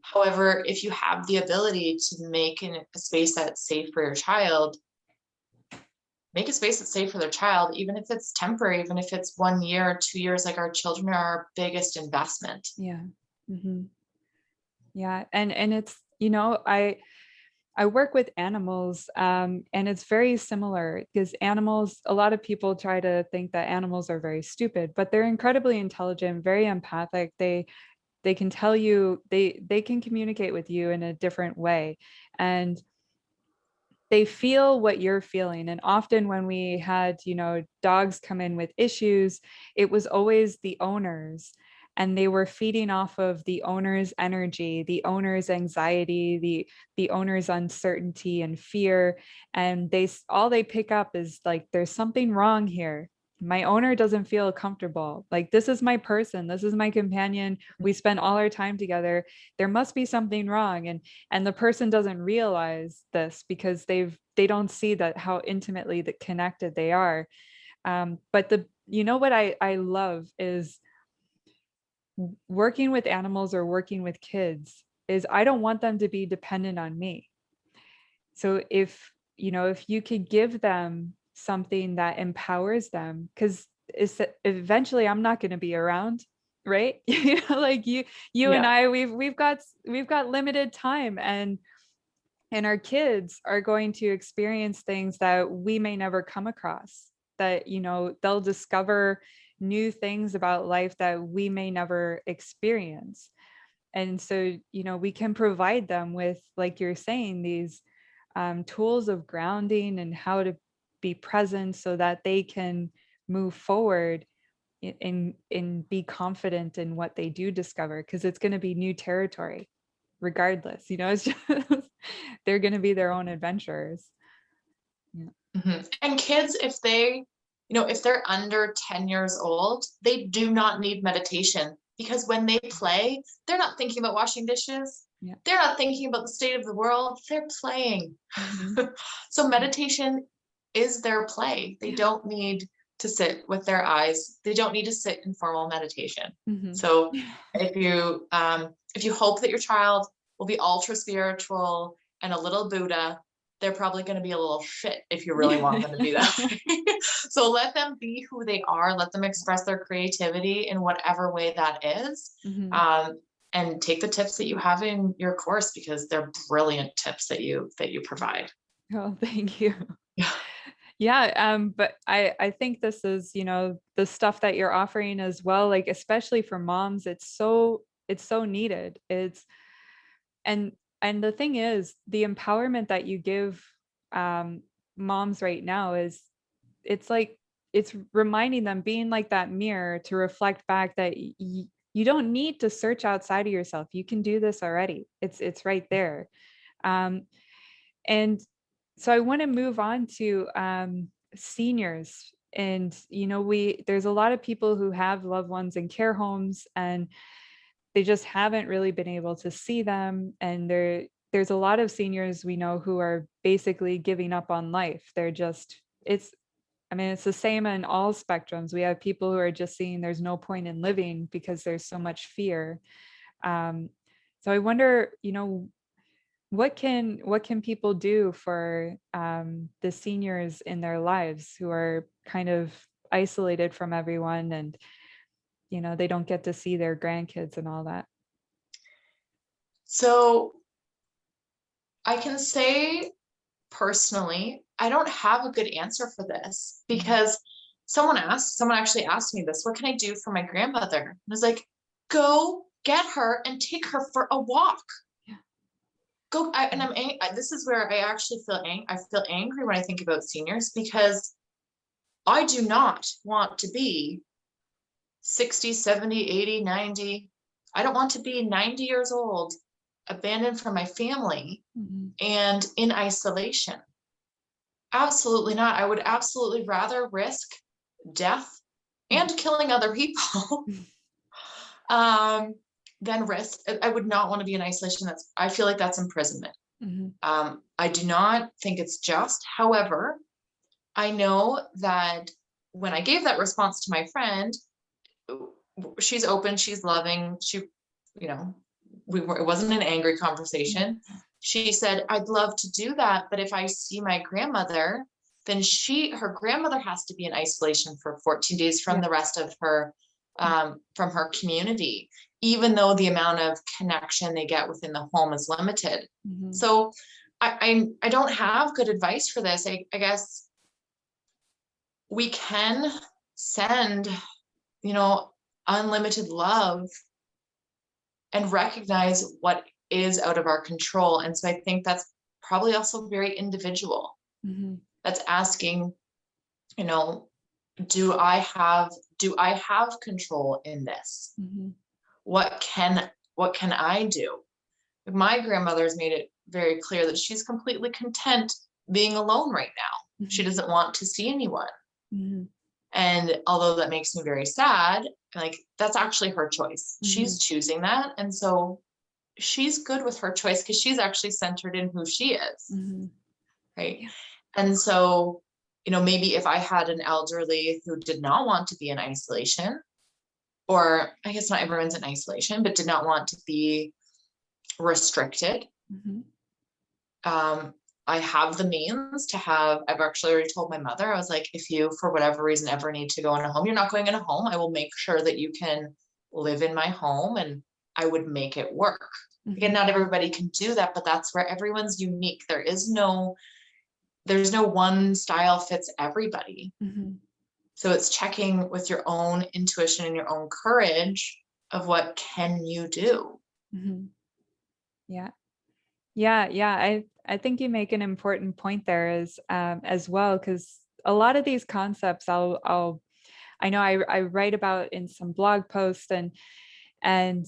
However, if you have the ability to make a space that's safe for your child, make a space that's safe for their child, even if it's temporary, even if it's 1 year or 2 years. Like our children are our biggest investment. Yeah. Yeah. And it's, I work with animals, and it's very similar because animals, a lot of people try to think that animals are very stupid, but they're incredibly intelligent, very empathic. They can tell you, they can communicate with you in a different way. And they feel what you're feeling. And often when we had, dogs come in with issues, it was always the owners, and they were feeding off of the owner's energy, the owner's anxiety, the owner's uncertainty and fear. And all they pick up is like, there's something wrong here. My owner doesn't feel comfortable. Like, this is my person. This is my companion. We spend all our time together. There must be something wrong. And the person doesn't realize this because they don't see that how intimately connected they are. But what I love is working with animals or working with kids is I don't want them to be dependent on me. So if you could give them something that empowers them, because eventually I'm not going to be around, right? Like you and I, we've got limited time, and our kids are going to experience things that we may never come across, that they'll discover new things about life that we may never experience. And so we can provide them with, like you're saying, these tools of grounding and how to be present so that they can move forward and be confident in what they do discover, because it's going to be new territory regardless. It's just they're going to be their own adventurers. And kids, if they're under 10 years old, they do not need meditation, because when they play, they're not thinking about washing dishes. They're not thinking about the state of the world. They're playing. So meditation is their play. They don't need to sit with their eyes. They don't need to sit in formal meditation. So if you hope that your child will be ultra spiritual and a little Buddha, they're probably going to be a little shit if you really want them to be that way. So let them be who they are. Let them express their creativity in whatever way that is. And take the tips that you have in your course, because they're brilliant tips that you provide. Oh, thank you. But I think this is, the stuff that you're offering as well, like especially for moms, it's so needed. And and the thing is, the empowerment that you give um moms right now is, it's like, it's reminding them, being like that mirror to reflect back that you don't need to search outside of yourself. You can do this already. It's right there. Um, and so I want to move on to seniors. And there's a lot of people who have loved ones in care homes, and they just haven't really been able to see them. And there's a lot of seniors we know who are basically giving up on life. It's the same in all spectrums. We have people who are just seeing there's no point in living because there's so much fear. Um, so I wonder, what can people do for the seniors in their lives who are kind of isolated from everyone, and they don't get to see their grandkids and all that. So I can say personally, I don't have a good answer for this, because someone actually asked me this: what can I do for my grandmother? And I was like, go get her and take her for a walk. Yeah. This is where I actually I feel angry when I think about seniors, because I do not want to be 60, 70, 80, 90. I don't want to be 90 years old, abandoned from my family and in isolation. Absolutely not. I would absolutely rather risk death and killing other people than risk. I would not want to be in isolation. I feel like that's imprisonment. I do not think it's just. However, I know that when I gave that response to my friend, she's open, she's loving. It wasn't an angry conversation. She said, I'd love to do that, but if I see my grandmother, then her grandmother has to be in isolation for 14 days from the rest of her, from her community, even though the amount of connection they get within the home is limited. So I don't have good advice for this. I guess we can send, unlimited love and recognize what is out of our control. And so I think that's probably also very individual. That's asking, do I have control in this? What can I do? My grandmother's made it very clear that she's completely content being alone right now. She doesn't want to see anyone. And although that makes me very sad, like, that's actually her choice. She's choosing that. And so she's good with her choice because she's actually centered in who she is. Right. Yeah. And so, maybe if I had an elderly who did not want to be in isolation, or I guess not everyone's in isolation, but did not want to be restricted. I have the means to I've actually already told my mother, I was like, if you, for whatever reason, ever need to go in a home, you're not going in a home. I will make sure that you can live in my home, and I would make it work. Again, not everybody can do that, but that's where everyone's unique. There's no one style fits everybody. So it's checking with your own intuition and your own courage of what can you do. I think you make an important point there as well, because a lot of these concepts I know I write about in some blog posts, and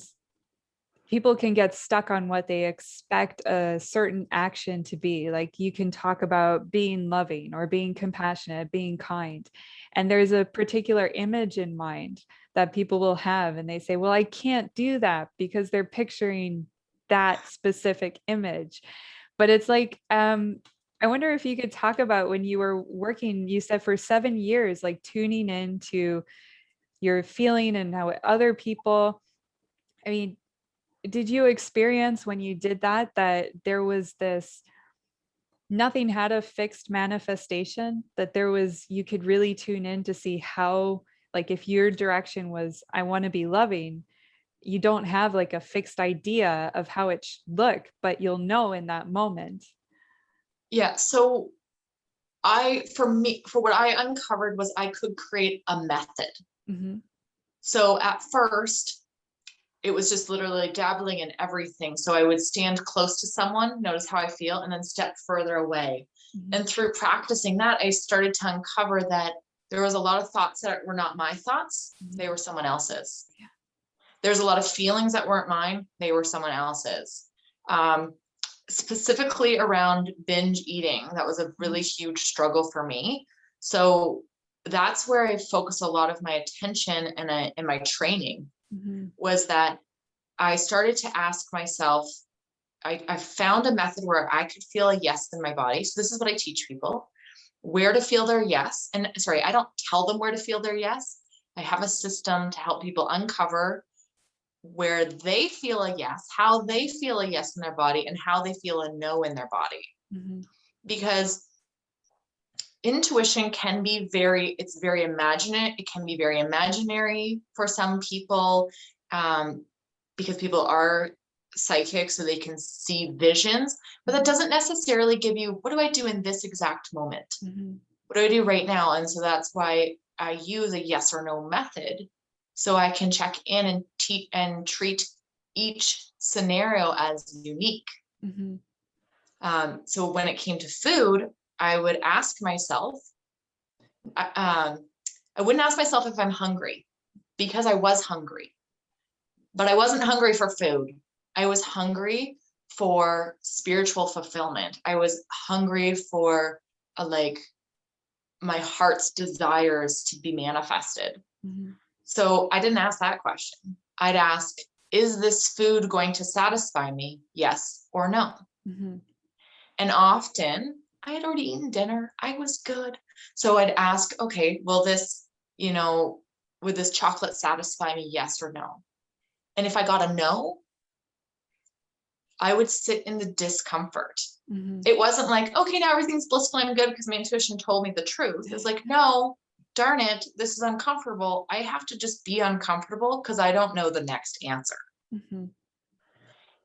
people can get stuck on what they expect a certain action to be. Like, you can talk about being loving or being compassionate, being kind, and there's a particular image in mind that people will have, and they say, well, I can't do that, because they're picturing that specific image. But it's like, I wonder if you could talk about when you were working, you said for 7 years, like tuning into your feeling and how other people, I mean, did you experience when you did that there was this, nothing had a fixed manifestation, that you could really tune in to see how, like, if your direction was, I want to be loving, you don't have like a fixed idea of how it should look, but you'll know in that moment. Yeah. So for what I uncovered was I could create a method. Mm-hmm. So at first, it was just literally dabbling in everything. So I would stand close to someone, notice how I feel, and then step further away. Mm-hmm. And through practicing that, I started to uncover that there was a lot of thoughts that were not my thoughts. Mm-hmm. They were someone else's. Yeah. There's a lot of feelings that weren't mine. They were someone else's. Specifically around binge eating, that was a really huge struggle for me. So that's where I focus a lot of my attention and my training, Mm-hmm. was that I started to ask myself, I found a method where I could feel a yes in my body. So this is what I teach people, where to feel their yes. And sorry, I don't tell them where to feel their yes. I have a system to help people uncover where they feel a yes, how they feel a yes in their body, and how they feel a no in their body. Mm-hmm. Because intuition can be it's very imaginative. It can be very imaginary for some people, because people are psychic, so they can see visions, but that doesn't necessarily give you, what do I do in this exact moment? Mm-hmm. What do I do right now? And so that's why I use a yes or no method, so I can check in and treat each scenario as unique. Mm-hmm. So when it came to food, I would ask myself, I wouldn't ask myself if I'm hungry, because I was hungry, but I wasn't hungry for food. I was hungry for spiritual fulfillment. I was hungry for my heart's desires to be manifested. Mm-hmm. So I didn't ask that question. I'd ask, is this food going to satisfy me? Yes or no? Mm-hmm. And often I had already eaten dinner. I was good. So I'd ask, okay, would this chocolate satisfy me? Yes or no? And if I got a no, I would sit in the discomfort. Mm-hmm. It wasn't like, okay, now everything's blissful, I'm good because my intuition told me the truth. It's like, no, darn it, this is uncomfortable. I have to just be uncomfortable because I don't know the next answer. Mm-hmm.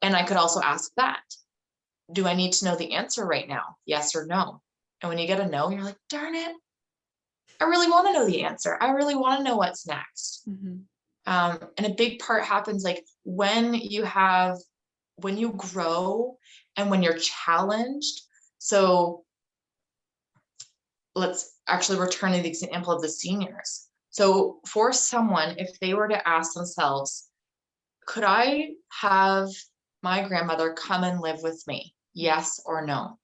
And I could also ask that. Do I need to know the answer right now? Yes or no? And when you get a no, you're like, darn it, I really want to know the answer. I really want to know what's next. Mm-hmm. And a big part happens like when you grow and when you're challenged. So let's actually return to the example of the seniors. So for someone, if they were to ask themselves, could I have my grandmother come and live with me? Yes or no?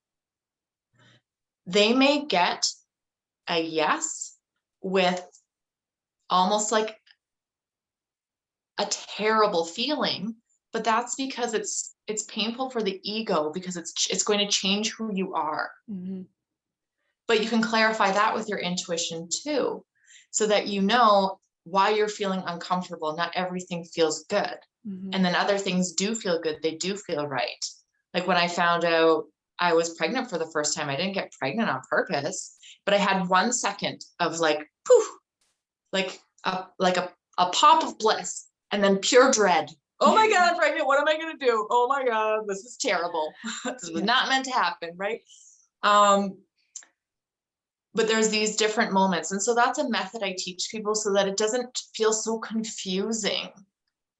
They may get a yes with almost like a terrible feeling, but that's because it's painful for the ego, because it's going to change who you are. Mm-hmm. But you can clarify that with your intuition too, so that you know why you're feeling uncomfortable. Not everything feels good. Mm-hmm. And then other things do feel good. They do feel right. Like when I found out I was pregnant for the first time, I didn't get pregnant on purpose, but I had 1 second of like, poof, like a pop of bliss, and then pure dread. Oh my God, I'm pregnant. What am I going to do? Oh my God, this is terrible. This was not meant to happen, right? But there's these different moments. And so that's a method I teach people so that it doesn't feel so confusing.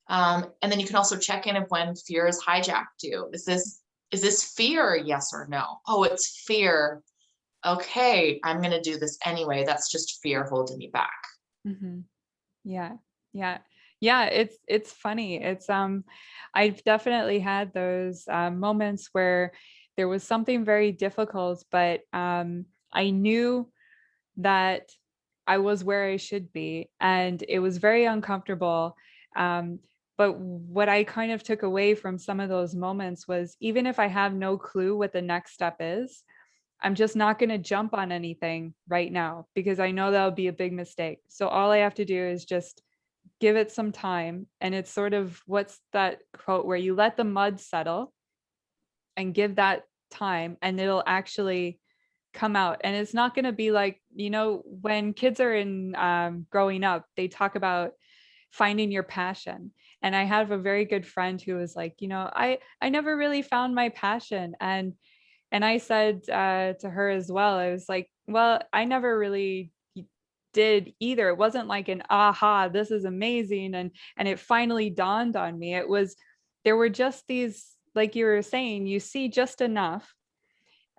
And then you can also check in if when fear has hijacked you. Is this fear, yes or no? Oh, it's fear. Okay, I'm going to do this anyway. That's just fear holding me back. Mm-hmm. Yeah. Yeah. Yeah. It's funny. I've definitely had those moments where there was something very difficult, but I knew that I was where I should be, and it was very uncomfortable. But what I kind of took away from some of those moments was, even if I have no clue what the next step is, I'm just not going to jump on anything right now, because I know that'll be a big mistake. So all I have to do is just give it some time. And it's sort of, what's that quote, where you let the mud settle and give that time, and it'll actually come out. And it's not going to be like, when kids are in growing up, they talk about finding your passion. And I have a very good friend who was like, I never really found my passion. And And I said to her as well, I was like, well, I never really did either. It wasn't like an aha, this is amazing. And it finally dawned on me. It was, there were just these, like you were saying, you see just enough,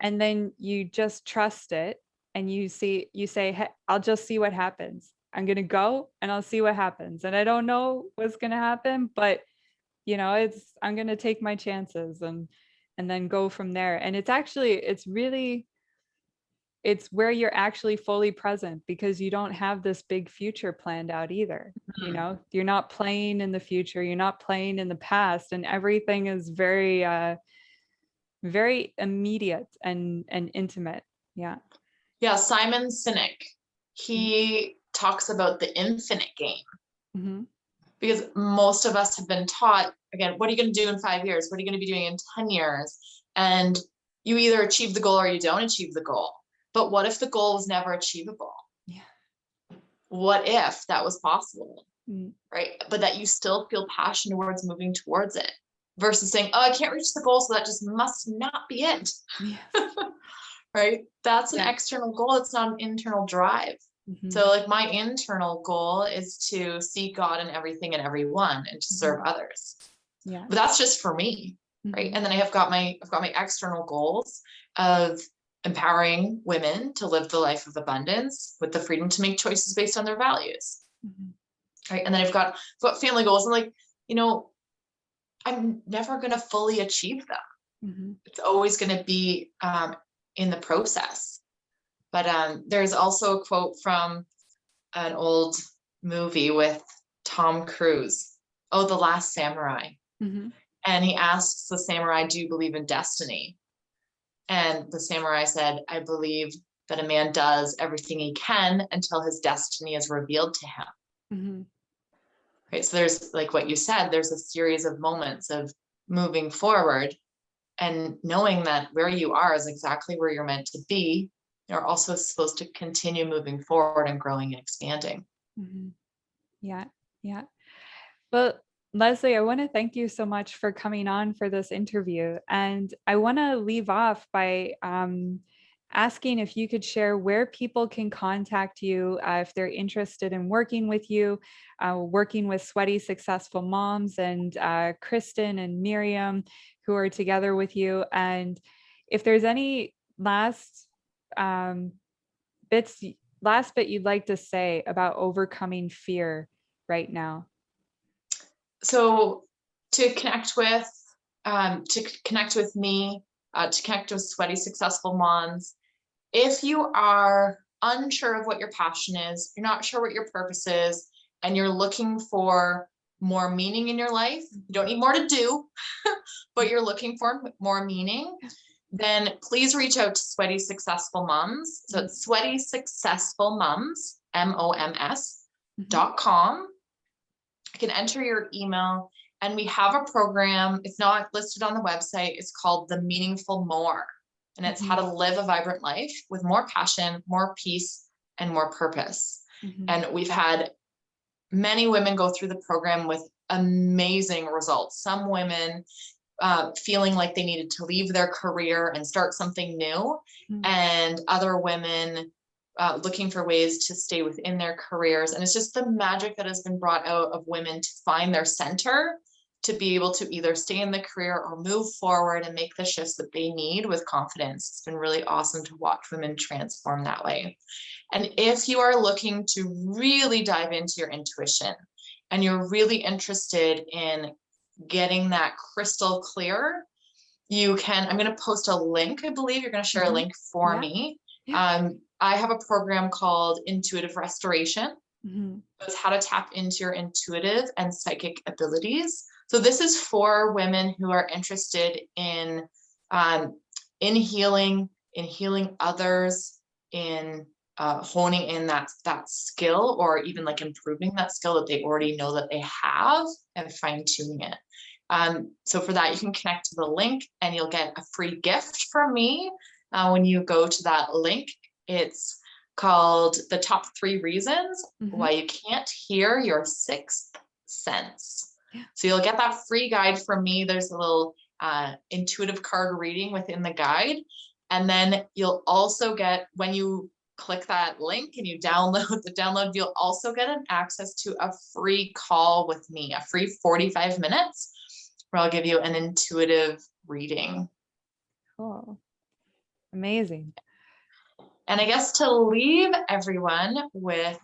and then you just trust it, and you say, hey, I'll just see what happens. I'm going to go and I'll see what happens. And I don't know what's going to happen, but I'm going to take my chances and then go from there. And it's where you're actually fully present, because you don't have this big future planned out either. You're not playing in the future, you're not playing in the past, and everything is very very immediate and intimate. Yeah. Yeah, Simon Sinek, he talks about the infinite game. Mm-hmm. Because most of us have been taught, again, what are you going to do in 5 years? What are you going to be doing in 10 years? And you either achieve the goal or you don't achieve the goal. But what if the goal was never achievable? Yeah. What if that was possible? Mm. Right? But that you still feel passion towards moving towards it, versus saying, oh, I can't reach the goal, so that just must not be it. Yeah. Right? That's an Yeah. external goal. It's not an internal drive. Mm-hmm. So like my internal goal is to see God in everything and everyone and to serve others. Yeah. But that's just for me, right? And then I've got my external goals of empowering women to live the life of abundance with the freedom to make choices based on their values. Right? And then I've got family goals, and like, I'm never going to fully achieve them. It's always going to be in the process. But there's also a quote from an old movie with Tom Cruise, The Last Samurai. And he asks the samurai, do you believe in destiny? And the samurai said, I believe that a man does everything he can until his destiny is revealed to him. Right? So there's, like what you said, there's a series of moments of moving forward and knowing that where you are is exactly where you're meant to be. You're also supposed to continue moving forward and growing and expanding. Yeah. Yeah. Well, Leslie, I want to thank you so much for coming on for this interview. And I want to leave off by asking if you could share where people can contact you if they're interested in working with you, working with Sweaty Successful Moms and Kristen and Miriam, who are together with you. And if there's any last bit you'd like to say about overcoming fear right now. So to connect with me, to connect with Sweaty Successful Moms, if you are unsure of what your passion is, you're not sure what your purpose is, and you're looking for more meaning in your life, you don't need more to do, but you're looking for more meaning, then please reach out to Sweaty Successful Moms. So it's Sweaty Successful Moms, MOMS.com. You can enter your email, and we have a program. It's not listed on the website. It's called The Meaningful More, and it's how to live a vibrant life with more passion, more peace, and more purpose. And we've had many women go through the program with amazing results. Some women feeling like they needed to leave their career and start something new, and other women looking for ways to stay within their careers. And it's just the magic that has been brought out of women to find their center, to be able to either stay in the career or move forward and make the shifts that they need with confidence. It's been really awesome to watch women transform that way. And if you are looking to really dive into your intuition and you're really interested in getting that crystal clear, you can, I'm going to post a link. I believe you're going to share a link for me. I have a program called Intuitive Restoration. It's how to tap into your intuitive and psychic abilities. So this is for women who are interested in healing, others, in honing in that skill, or even like improving that skill that they already know that they have, and fine-tuning it. So for that, you can connect to the link and you'll get a free gift from me when you go to that link. It's called The Top 3 Reasons Why You Can't Hear Your Sixth Sense. So you'll get that free guide from me. There's a little intuitive card reading within the guide. And then you'll also get, when you click that link and you download the download, you'll also get an access to a free call with me, a free 45 minutes where I'll give you an intuitive reading. Cool. Amazing. And I guess to leave everyone with,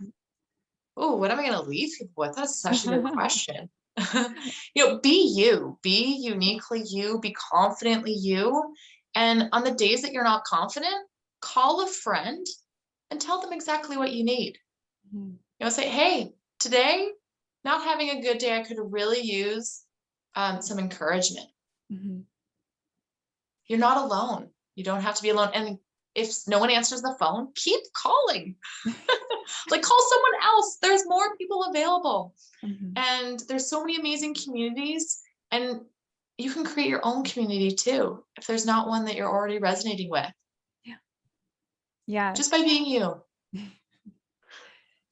oh, what am I going to leave people with? That's such a good question. Be uniquely you, be confidently you. And on the days that you're not confident, call a friend and tell them exactly what you need. Say, hey, today, not having a good day, I could really use some encouragement. You're not alone. You don't have to be alone. And if no one answers the phone, keep calling. Like, call someone else. There's more people available. And there's so many amazing communities, and you can create your own community too if there's not one that you're already resonating with. Yeah. Just by being you.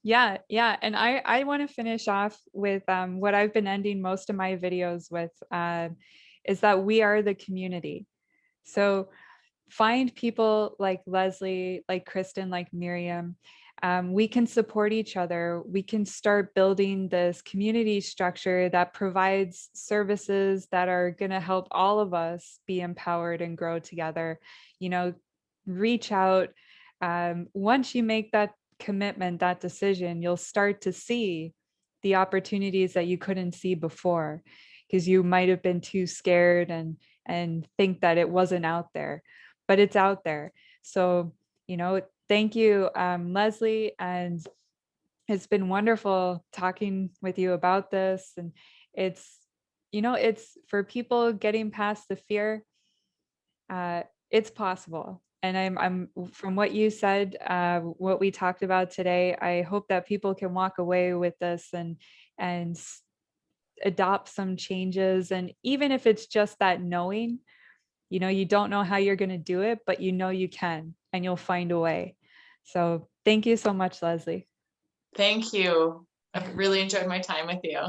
Yeah. And I want to finish off with what I've been ending most of my videos with, is that we are the community. So find people like Leslie, like Kristen, like Miriam. We can support each other. We can start building this community structure that provides services that are going to help all of us be empowered and grow together. Reach out. Once you make that commitment, that decision, you'll start to see the opportunities that you couldn't see before, because you might have been too scared and think that it wasn't out there, but it's out there. So, thank you, Leslie. And it's been wonderful talking with you about this. And it's for people getting past the fear, it's possible. And I'm from what you said, what we talked about today, I hope that people can walk away with this and adopt some changes. And even if it's just that knowing, you don't know how you're going to do it, but you can, and you'll find a way. So thank you so much, Leslie. Thank you. I've really enjoyed my time with you.